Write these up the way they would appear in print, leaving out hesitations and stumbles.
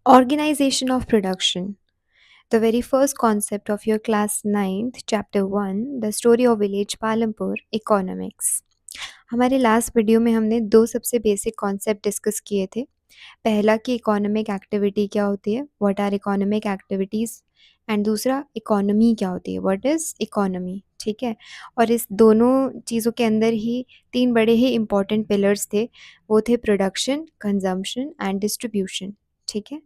Organization of production. The very first concept of your class ninth, chapter 1, the story of village Palampur, economics. हमारे last video में हमने दो सबसे basic concept discuss किए थे। पहला कि इकोनॉमिक एक्टिविटी क्या होती है, what are economic activities, and दूसरा इकोनॉमी क्या होती है, व्हाट इज़ इकोनॉमी। ठीक है। और इस दोनों चीज़ों के अंदर ही तीन बड़े ही इंपॉर्टेंट पिलर्स थे, वो थे प्रोडक्शन, कंजम्पशन एंड डिस्ट्रीब्यूशन। ठीक है।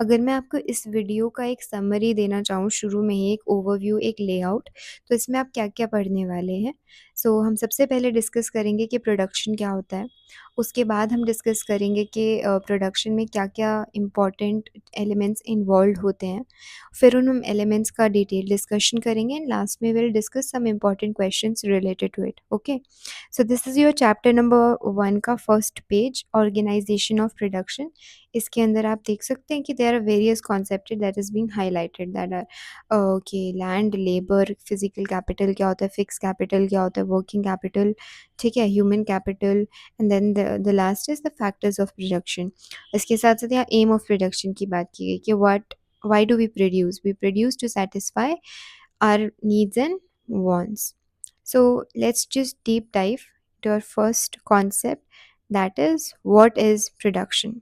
अगर मैं आपको इस वीडियो का एक समरी देना चाहूँ, शुरू में ही एक ओवरव्यू, एक लेआउट, तो इसमें आप क्या क्या पढ़ने वाले हैं। सो हम सबसे पहले डिस्कस करेंगे कि प्रोडक्शन क्या होता है। उसके बाद हम डिस्कस करेंगे कि प्रोडक्शन में क्या-क्या इम्पोर्टेंट एलिमेंट्स इन्वॉल्व होते हैं। फिर उन एलिमेंट्स का डिटेल डिस्कशन करेंगे एंड लास्ट में will discuss some important questions related to it. Okay. So this is your chapter number 1 का first page, organisation of production. इसके अंदर आप देख सकते हैं कि there are various concept that is being highlighted, that are कि लैंड, लेबर, फिजिकल कैपिटल क्या होता है, फिक्स कैपिटल क्या होता है, वर्किंग कैपिटल, ठीक है, human capital, and then the last is the factors of production. इसके साथ साथ यहाँ एम ऑफ प्रोडक्शन की बात की गई कि why do we produce to satisfy our needs and wants. So let's just deep dive to our first concept, that is what is production.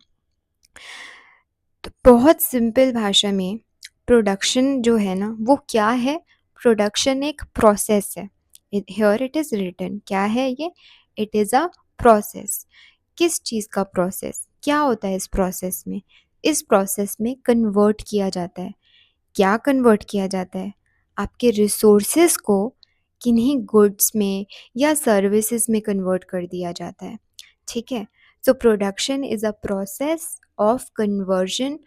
तो बहुत सिंपल भाषा में प्रोडक्शन जो है ना, वो क्या है। प्रोडक्शन एक प्रोसेस है। हियर इट इज़ रिटन, क्या है ये, इट इज़ अ प्रोसेस। किस चीज़ का प्रोसेस, क्या होता है इस प्रोसेस में। इस प्रोसेस में कन्वर्ट किया जाता है। क्या कन्वर्ट किया जाता है, आपके रिसोर्सेज को किन्हीं गुड्स में या सर्विसेज में कन्वर्ट कर दिया जाता है। ठीक है। So production is a process of conversion,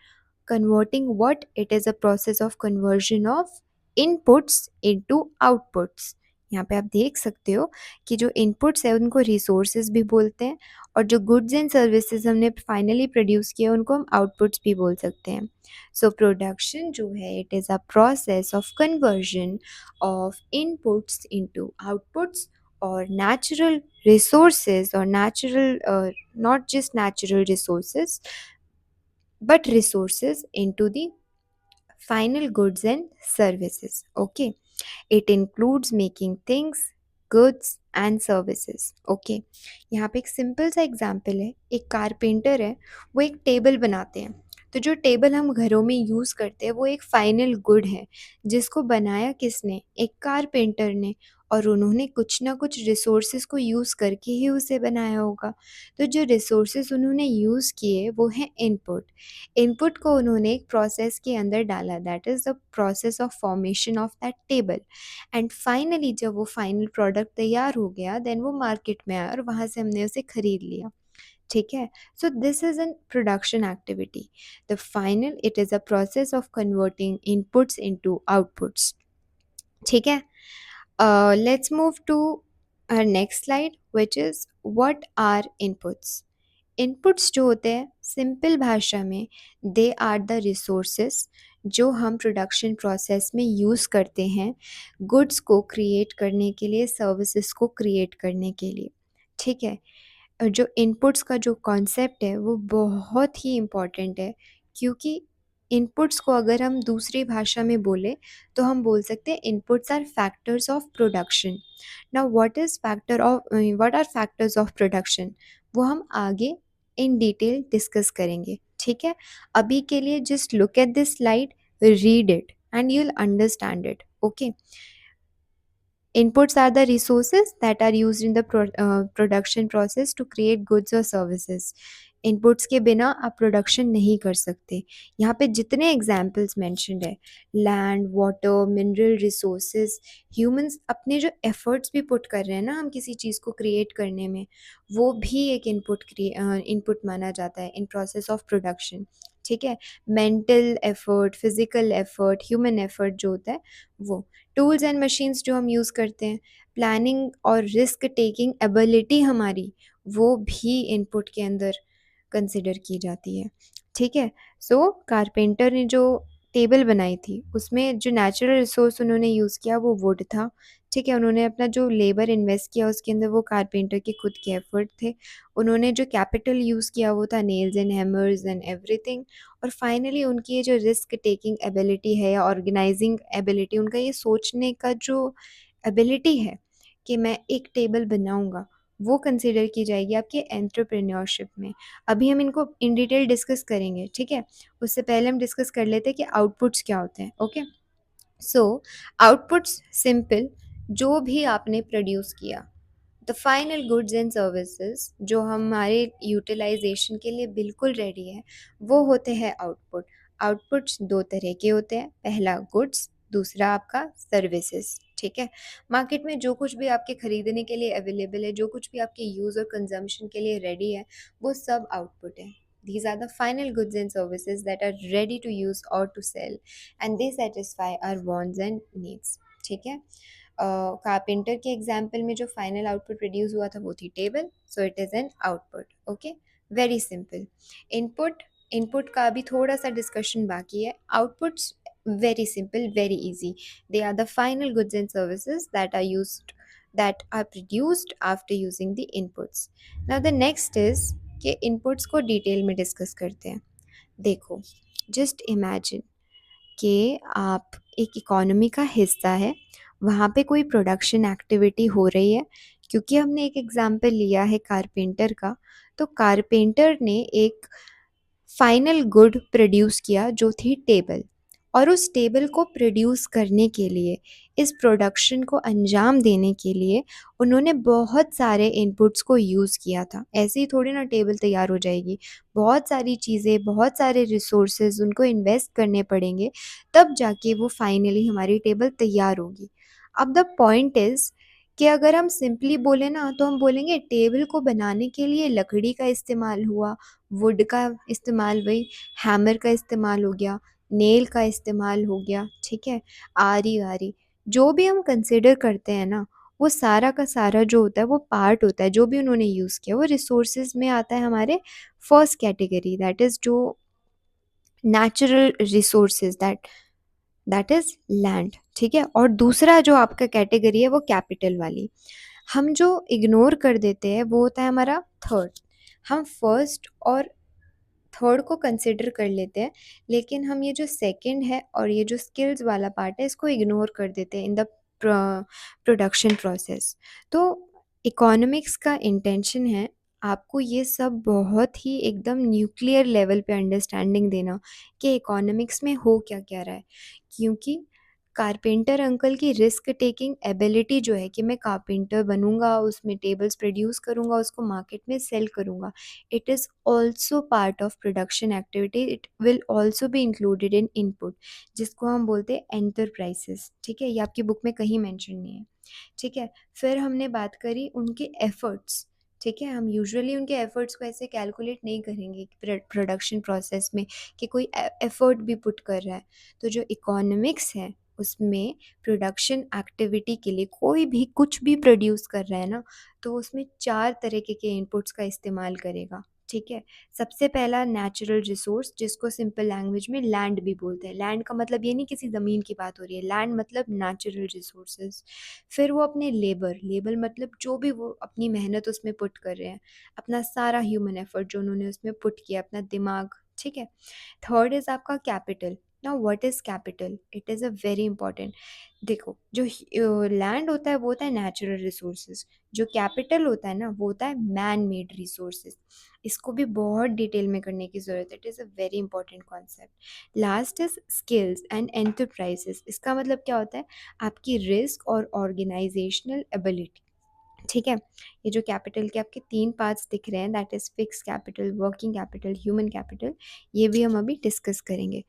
converting what, it is a process of conversion of inputs into outputs. यहाँ पे आप देख सकते हो कि जो इनपुट्स है उनको रिसोर्सेज भी बोलते हैं, और जो गुड्स एंड सर्विसेज हमने फाइनली प्रोड्यूस किया उनको हम आउटपुट्स भी बोल सकते हैं। सो प्रोडक्शन जो है, it is a process of conversion of inputs into outputs, और natural resources or natural not just natural resources but resources into the final goods and services. Okay, it includes making things, goods and services. Okay, यहाँ पे एक simple सा example है। एक carpenter है, वो एक टेबल बनाते हैं। तो जो टेबल हम घरों में यूज़ करते हैं वो एक फाइनल गुड है, जिसको बनाया किसने, एक कारपेंटर ने, और उन्होंने कुछ ना कुछ रिसोर्सेज को यूज़ करके ही उसे बनाया होगा। तो जो रिसोर्सेज उन्होंने यूज़ किए वो हैं इनपुट। इनपुट को उन्होंने एक प्रोसेस के अंदर डाला, that is the process of formation of that table. And finally जब वो फाइनल प्रोडक्ट तैयार हो गया, देन वो मार्केट में आया और वहाँ से हमने उसे खरीद लिया। ठीक है। So this is an production activity. The final, it is a process of converting inputs into outputs. ठीक है। Let's move to our next slide, which is what are inputs. Inputs जो होते हैं, सिंपल भाषा में, दे आर द रिसोर्सेस जो हम production process में यूज़ करते हैं गुड्स को क्रिएट करने के लिए, सर्विसेज को क्रिएट करने के लिए। ठीक है। जो इनपुट्स का जो कॉन्सेप्ट है वो बहुत ही इम्पॉर्टेंट है, क्योंकि इनपुट्स को अगर हम दूसरी भाषा में बोले तो हम बोल सकते हैं inputs are factors of production. Now what are factors of production, वो हम आगे इन डिटेल डिस्कस करेंगे। ठीक है। अभी के लिए just look at this slide, read it and you will understand it. Okay. Inputs are the resources that are used in the production process to create goods or services. Inputs के बिना आप production नहीं कर सकते। यहाँ पे जितने examples mentioned है, land, water, mineral resources, humans अपने जो एफर्ट्स भी पुट कर रहे हैं ना हम किसी चीज़ को क्रिएट करने में, वो भी एक इनपुट माना जाता है इन प्रोसेस ऑफ प्रोडक्शन। ठीक है। Mental effort, physical effort, human effort जो होता है वो, टूल्स एंड मशीन्स जो हम यूज़ करते हैं, प्लानिंग और रिस्क टेकिंग एबिलिटी हमारी, वो भी इनपुट के अंदर कंसिडर की जाती है। ठीक है। सो कारपेंटर ने जो टेबल बनाई थी उसमें जो नेचुरल रिसोर्स उन्होंने यूज़ किया वो वुड था। ठीक है? उन्होंने अपना जो लेबर इन्वेस्ट किया उसके अंदर वो कारपेंटर के खुद के एफर्ट थे। उन्होंने जो कैपिटल यूज़ किया वो था nails and hammers and everything. और फाइनली उनकी ये जो रिस्क टेकिंग एबिलिटी है या ऑर्गेनाइजिंग एबिलिटी, उनका ये सोचने का जो एबिलिटी है कि मैं एक टेबल बनाऊँगा, वो कंसिडर की जाएगी आपके एंटरप्रेन्योरशिप में। अभी हम इनको इन डिटेल डिस्कस करेंगे, ठीक है? उससे पहले हम डिस्कस कर लेते हैं कि आउटपुट्स क्या होते हैं, ओके? सो आउटपुट्स सिंपल, जो भी आपने प्रोड्यूस किया, the final goods and services जो हमारे यूटिलाइजेशन के लिए बिल्कुल रेडी है, वो होते हैं आउटपुट। आउटपुट्स दो तरह के होते हैं, पहला गुड्स, दूसरा आपका सर्विसेज, ठीक है? मार्केट में जो कुछ भी आपके खरीदने के लिए अवेलेबल है, जो कुछ भी आपके यूज़ और कंजम्पशन के लिए रेडी है, वो सब आउटपुट है। These are the final goods and services that are ready to use or to sell, and they satisfy our wants and needs, ठीक है? कारपेंटर के एग्जाम्पल में जो फाइनल आउटपुट प्रोड्यूस हुआ था वो थी table, so it is an output, okay? Very simple. Input, input का अभी थोड़ा सा डिस्कशन बाकी है। Outputs very simple, very easy. They are the final goods and services that are produced after using the inputs. Now the next is कि inputs को detail में discuss करते हैं। देखो, जस्ट इमेजिन कि आप एक इकोनॉमी का हिस्सा है, वहाँ पे कोई प्रोडक्शन एक्टिविटी हो रही है। क्योंकि हमने एक एग्जांपल लिया है कारपेंटर का, तो कारपेंटर ने एक फाइनल गुड प्रोड्यूस किया जो थी टेबल। और उस टेबल को प्रोड्यूस करने के लिए, इस प्रोडक्शन को अंजाम देने के लिए उन्होंने बहुत सारे इनपुट्स को यूज़ किया था। ऐसे ही थोड़ी ना टेबल तैयार हो जाएगी, बहुत सारी चीज़ें, बहुत सारे रिसोर्सेज उनको इन्वेस्ट करने पड़ेंगे, तब जाके वो फाइनली हमारी टेबल तैयार होगी। अब द पॉइंट इज़ कि अगर हम सिंपली बोले ना, तो हम बोलेंगे टेबल को बनाने के लिए लकड़ी का इस्तेमाल हुआ, वुड का इस्तेमाल, वही हैमर का इस्तेमाल हो गया, नेल का इस्तेमाल हो गया, ठीक है? आरी-वारी, जो भी हम कंसिडर करते हैं ना, वो सारा का सारा जो होता है वो पार्ट होता है, जो भी उन्होंने यूज़ किया वो रिसोर्सेज में आता है हमारे फर्स्ट कैटेगरी, दैट इज़ जो natural resources, that is land, ठीक है? और दूसरा जो आपका कैटेगरी है वो कैपिटल वाली। हम जो इग्नोर कर देते हैं वो होता है हमारा थर्ड। हम फर्स्ट और थर्ड को कंसिडर कर लेते हैं, लेकिन हम ये जो सेकंड है और ये जो स्किल्स वाला पार्ट है इसको इग्नोर कर देते हैं इन द प्रोडक्शन प्रोसेस। तो इकोनॉमिक्स का इंटेंशन है आपको ये सब बहुत ही एकदम न्यूक्लियर लेवल पे अंडरस्टैंडिंग देना कि इकोनॉमिक्स में हो क्या क्या रहा है। क्योंकि कारपेंटर अंकल की रिस्क टेकिंग एबिलिटी जो है कि मैं कारपेंटर बनूंगा, उसमें टेबल्स प्रोड्यूस करूंगा, उसको मार्केट में सेल करूंगा, it is also part of production activity, it will also be included in input, जिसको हम बोलते हैं एंटरप्राइजेस, ठीक है? ये आपकी बुक में कहीं मेंशन नहीं है, ठीक है? फिर हमने बात करी उनके एफर्ट्स, ठीक है? हम यूजुअली उनके एफर्ट्स को ऐसे कैलकुलेट नहीं करेंगे प्रोडक्शन प्रोसेस में कि कोई एफर्ट भी पुट कर रहा है। तो जो इकोनॉमिक्स है उसमें प्रोडक्शन एक्टिविटी के लिए कोई भी कुछ भी प्रोड्यूस कर रहा है ना, तो उसमें 4 तरीके के इनपुट्स का इस्तेमाल करेगा, ठीक है? सबसे पहला नेचुरल रिसोर्स, जिसको सिंपल लैंग्वेज में लैंड भी बोलते हैं। लैंड का मतलब ये नहीं किसी ज़मीन की बात हो रही है, लैंड मतलब नेचुरल रिसोर्सेज। फिर वो अपने लेबर, लेबर मतलब जो भी वो अपनी मेहनत उसमें पुट कर रहे हैं, अपना सारा ह्यूमन एफर्ट जो उन्होंने उसमें पुट किया, अपना दिमाग, ठीक है? थर्ड इज़ आपका capital. Now what is capital? It is a very important. देखो, जो लैंड होता है वो होता है नेचुरल रिसोर्सेज, जो कैपिटल होता है ना वो होता है मैन मेड रिसोर्सेज। इसको भी बहुत डिटेल में करने की ज़रूरत है, it is a very important concept. Last is skills and enterprises. इसका मतलब क्या होता है? आपकी रिस्क और ऑर्गेनाइजेशनल एबिलिटी, ठीक है? ये जो कैपिटल के आपके 3 पार्ट्स दिख रहे हैं, that is fix capital, working capital, human capital, ये भी हम अभी डिस्कस करेंगे।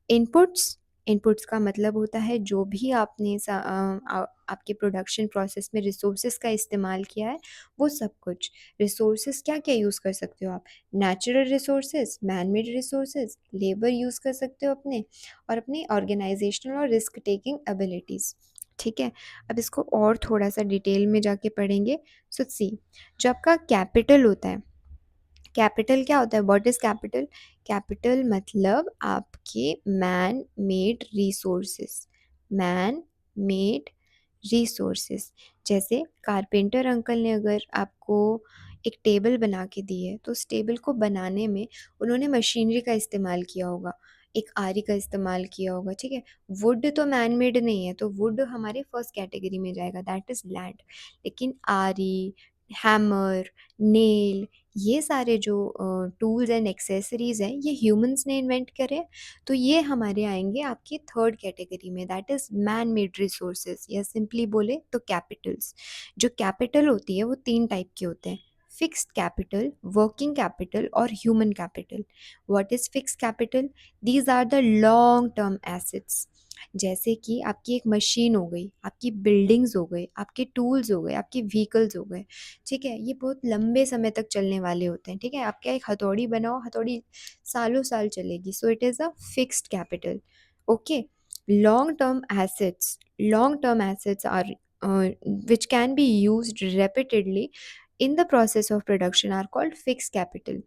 इनपुट्स, इनपुट्स का मतलब होता है जो भी आपने आपके प्रोडक्शन प्रोसेस में रिसोर्सेज का इस्तेमाल किया है, वो सब कुछ। रिसोर्सेज क्या क्या यूज़ कर सकते हो आप? Natural resources, man made resources, labour use कर सकते हो अपने, और अपनी ऑर्गेनाइजेशनल और रिस्क टेकिंग एबिलिटीज़, ठीक है? अब इसको और थोड़ा सा डिटेल में जाके पढ़ेंगे। सो सी, जो आपका कैपिटल होता है, कैपिटल क्या होता है? What is capital? कैपिटल मतलब आपके man made resources, man made resources. जैसे कारपेंटर अंकल ने अगर आपको एक टेबल बना के दी है, तो उस टेबल को बनाने में उन्होंने मशीनरी का इस्तेमाल किया होगा, एक आरी का इस्तेमाल किया होगा, ठीक है। वुड तो मैन मेड नहीं है, तो वुड हमारे फर्स्ट कैटेगरी में जाएगा, दैट इज़ लैंड। लेकिन आरी, हैमर, नेल, ये सारे जो टूल्स एंड एक्सेसरीज हैं, ये ह्यूमंस ने इन्वेंट करे हैं, तो ये हमारे आएंगे आपकी थर्ड कैटेगरी में, that is man made resources, या सिंपली बोले तो कैपिटल्स। जो कैपिटल होती है वो तीन टाइप के होते हैं: फिक्स्ड कैपिटल, वर्किंग कैपिटल और human capital. What is fixed capital? These are the long term assets. जैसे कि आपकी एक मशीन हो गई, आपकी बिल्डिंग्स हो गई, आपके टूल्स हो गए, आपके व्हीकल्स हो गए, ठीक है। ये बहुत लंबे समय तक चलने वाले होते हैं, ठीक है। आप क्या एक हथौड़ी बनाओ, हथौड़ी सालों साल चलेगी, सो it is a fixed capital. Okay. Long term assets are which can be used repeatedly in the process of production are called fixed capital.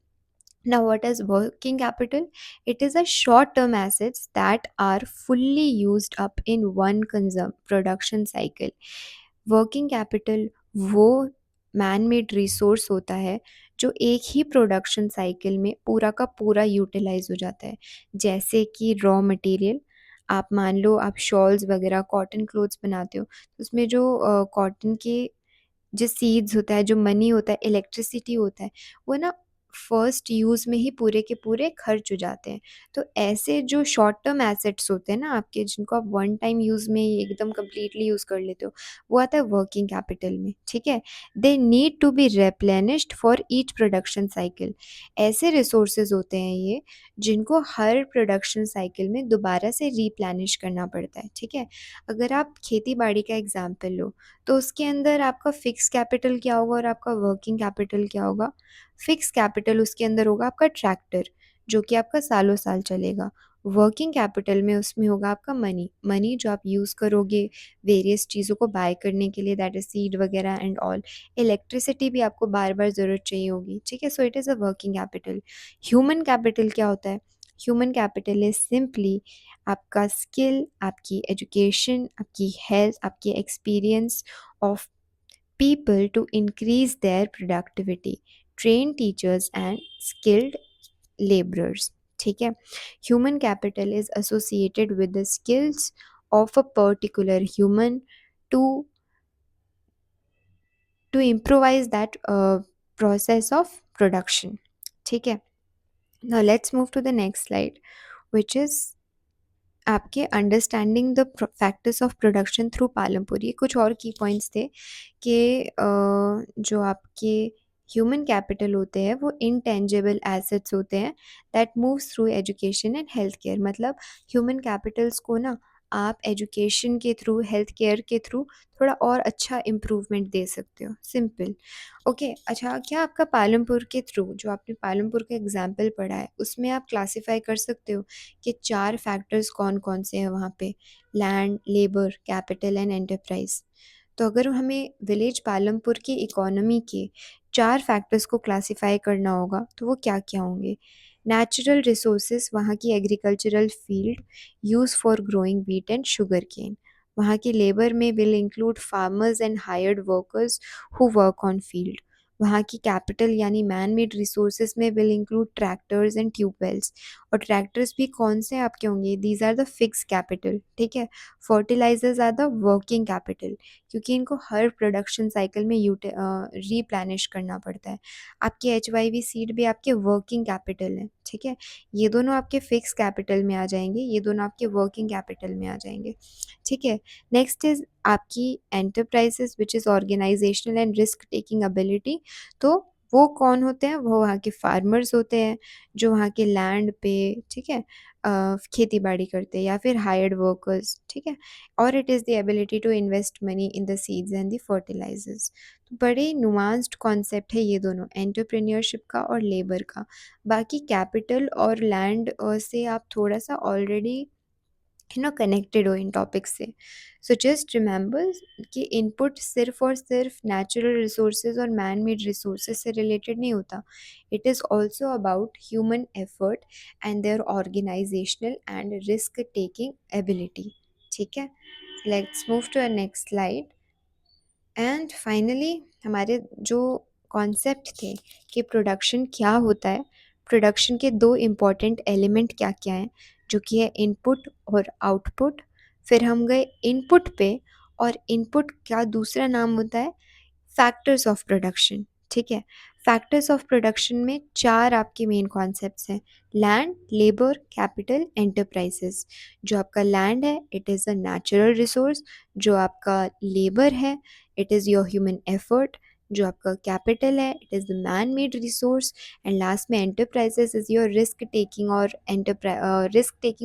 Now, what is working capital? It is a short-term assets that are fully used up in one production cycle. Working capital वो man made resource होता है जो एक ही production cycle में पूरा का पूरा utilise हो जाता है। जैसे कि रॉ मटेरियल, आप मान लो आप शॉल्स वगैरह कॉटन क्लोथ्स बनाते हो, तो उसमें जो कॉटन के जो सीड्स होता है, जो मनी होता है, इलेक्ट्रिसिटी होता है, वो ना फर्स्ट यूज़ में ही पूरे के पूरे खर्च हो जाते हैं। तो ऐसे जो शॉर्ट टर्म एसेट्स होते हैं ना आपके, जिनको आप वन टाइम यूज़ में ही एकदम कंप्लीटली यूज़ कर लेते हो, वो आता है वर्किंग कैपिटल में, ठीक है। They need to be replenished for each production cycle. ऐसे रिसोर्सेज होते हैं ये, जिनको हर प्रोडक्शन साइकिल में दोबारा से रिप्लेनिश करना पड़ता है, ठीक है। अगर आप खेती बाड़ी का एग्जाम्पल लो, तो उसके अंदर आपका फिक्स कैपिटल क्या होगा और आपका वर्किंग कैपिटल क्या होगा? फिक्स कैपिटल उसके अंदर होगा आपका ट्रैक्टर, जो कि आपका सालों साल चलेगा। वर्किंग कैपिटल में उसमें होगा आपका मनी, मनी जो आप यूज़ करोगे वेरियस चीज़ों को बाय करने के लिए, दैट इज सीड वगैरह एंड ऑल। इलेक्ट्रिसिटी भी आपको बार बार ज़रूरत चाहिए होगी, ठीक है। सो it is a working capital. Human capital क्या होता है? ह्यूमन कैपिटल इज सिंपली आपका स्किल, आपकी एजुकेशन, आपकी हेल्थ, आपकी experience of people to increase their productivity, train teachers and skilled laborers, ठीक है। human capital is associated with the skills of a particular human to improvise that process of production, ठीक है। now let's move to the next slide, which is आपके understanding the factors of production through Palampur. ये कुछ और की points थे कि जो आपके ह्यूमन कैपिटल होते हैं वो इनटेंजिबल एसेट्स होते हैं that moves through education and health care. मतलब ह्यूमन कैपिटल्स को ना आप एजुकेशन के थ्रू, हेल्थ केयर के थ्रू थोड़ा और अच्छा इम्प्रूवमेंट दे सकते हो, सिंपल। ओके, अच्छा, क्या आपका पालमपुर के थ्रू, जो आपने पालमपुर का एग्जाम्पल पढ़ा है, उसमें आप क्लासीफाई कर सकते हो कि चार फैक्टर्स कौन कौन से हैं वहाँ पे? Land, labour, capital and enterprise. तो अगर हमें विलेज पालमपुर की इकोनॉमी के चार फैक्टर्स को क्लासीफाई करना होगा, तो वो क्या क्या होंगे? नेचुरल रिसोर्सेज, वहाँ की agricultural field use for growing wheat and sugar cane. वहाँ की लेबर में will include farmers and hired workers who work on field. वहाँ की कैपिटल यानी मैन मेड रिसोर्सेज में will include tractors and tubewells. और ट्रैक्टर्स भी कौन से आपके होंगे? These are the fix capital, ठीक है। Fertilisers are the working capital, क्योंकि इनको हर प्रोडक्शन साइकिल में रिप्लेनिश करना पड़ता है। आपके HYV सीड भी आपके वर्किंग कैपिटल है, ठीक है। ये दोनों आपके फिक्स कैपिटल में आ जाएंगे, ये दोनों आपके वर्किंग कैपिटल में आ जाएंगे, ठीक है। नेक्स्ट इज आपकी enterprises which is organisational and risk taking ability. तो वो कौन होते हैं? वो वहाँ के फार्मर्स होते हैं जो वहाँ के लैंड पे, ठीक है, खेती बाड़ी करते हैं, या फिर हायर्ड वर्कर्स, ठीक है। और it is the ability to invest money in the seeds and the fertilisers. तो बड़े नुआंस्ड कॉन्सेप्ट है ये दोनों, एंटरप्रेन्योरशिप का और लेबर का। बाकी कैपिटल और लैंड से आप थोड़ा सा ऑलरेडी कनेक्टेड हो इन टॉपिक से। सो जस्ट रिमेंबर कि इनपुट सिर्फ और सिर्फ नेचुरल रिसोर्सेज और मैन मेड रिसोर्सेज से रिलेटेड नहीं होता। It is also about human effort and their organisational and risk taking ability, ठीक है, let's move to a next slide. And finally हमारे जो कॉन्सेप्ट थे कि प्रोडक्शन क्या होता है, प्रोडक्शन के दो इम्पॉर्टेंट एलिमेंट क्या क्या हैं, जो कि है इनपुट और आउटपुट। फिर हम गए इनपुट पे, और इनपुट का दूसरा नाम होता है फैक्टर्स ऑफ प्रोडक्शन। ठीक है, फैक्टर्स ऑफ प्रोडक्शन में चार आपके मेन कॉन्सेप्ट्स हैं: लैंड, लेबर, कैपिटल, एंटरप्राइजेस। जो आपका लैंड है, it is a natural resource. जो आपका लेबर है, it is your human effort. जो आपका कैपिटल है, it is the man made resource. And last में enterprises is your risk taking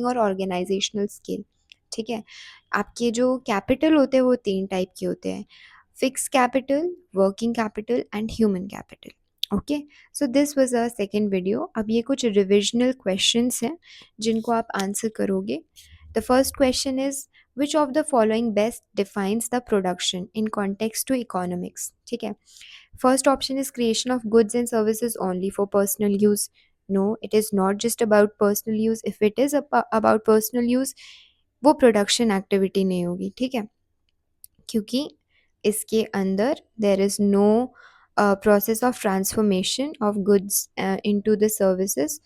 और ऑर्गेनाइजेशनल स्किल। ठीक है, आपके जो कैपिटल होते हैं वो तीन टाइप के होते हैं: fixed capital, working capital and human capital. Okay, so this was a second video. अब ये कुछ रिविजनल क्वेश्चंस हैं जिनको आप आंसर करोगे। The first question is which of the following best defines the production in context to economics. ठीक है, first option is creation of goods and services only for personal use. No, it is not just about personal use. If it is about personal use, वो production activity नहीं होगी। ठीक है, क्योंकि इसके अंदर there is no process of transformation of goods into the services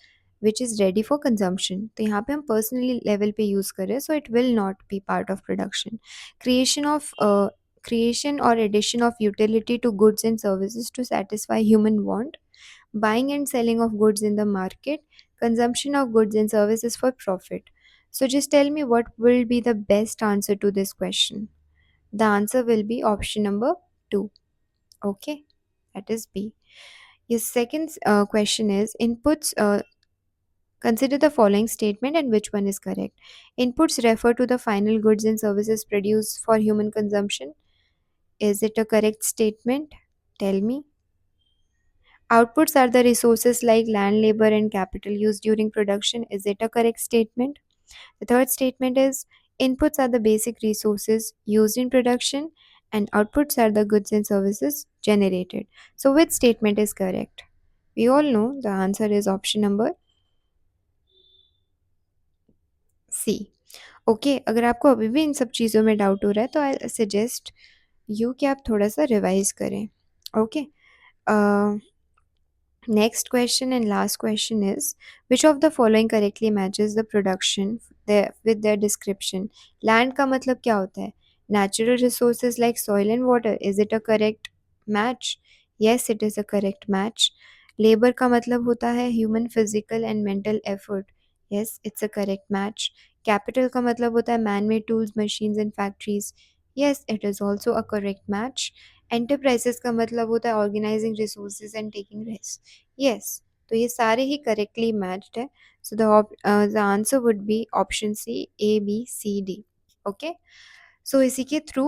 which is ready for consumption. तो यहाँ पे हम पर्सनली लेवल पे यूज़ कर रहे हैं, so it will not be part of production. Creation और addition of utility to goods and services to satisfy human want, buying and selling of goods in the market, consumption of goods and services for profit. So just tell me what will be the best answer to this question. The answer will be option number 2. Okay, that is B. Your second question is inputs. Consider the following statement and which one is correct. Inputs refer to the final goods and services produced for human consumption. Is it a correct statement? Tell me. Outputs are the resources like land, labor, and capital used during production. Is it a correct statement? The third statement is inputs are the basic resources used in production and outputs are the goods and services generated. So, which statement is correct? We all know the answer is option number C. Okay, अगर आपको अभी भी इन सब चीज़ों में doubt हो रहा है तो आई सजेस्ट यू कि आप थोड़ा सा रिवाइज करें। Okay, next question and last question is which of the following correctly matches the production with their description. Land का मतलब क्या होता है? Natural resources like soil and water. Is it a correct match? Yes, it is a correct match. Labor का मतलब होता है human physical and mental effort. Yes, it's a correct match. Capital का मतलब होता है man-made tools, machines and factories. Yes, it is also a correct match. Enterprises का मतलब होता है organizing resources and taking risks. Yes, तो ये सारे ही करेक्टली मैच्ड है। So the answer would be option C, A B C D. Okay, so इसी के थ्रू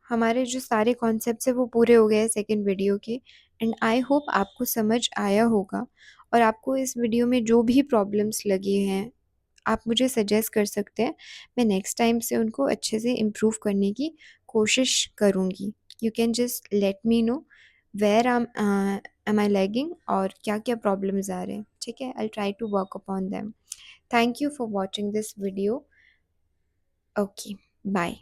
हमारे जो सारे कॉन्सेप्ट्स हैं वो पूरे हो गए हैं सेकेंड वीडियो के। एंड आई होप आपको समझ आया होगा, और आपको इस वीडियो में जो भी प्रॉब्लम्स लगे हैं आप मुझे सजेस्ट कर सकते हैं। मैं नेक्स्ट टाइम से उनको अच्छे से इम्प्रूव करने की कोशिश करूँगी। You can just let me know where am I lagging और क्या क्या प्रॉब्लम्स आ रहे हैं। ठीक है, I try to work upon them. Thank you for watching this video. Okay, bye.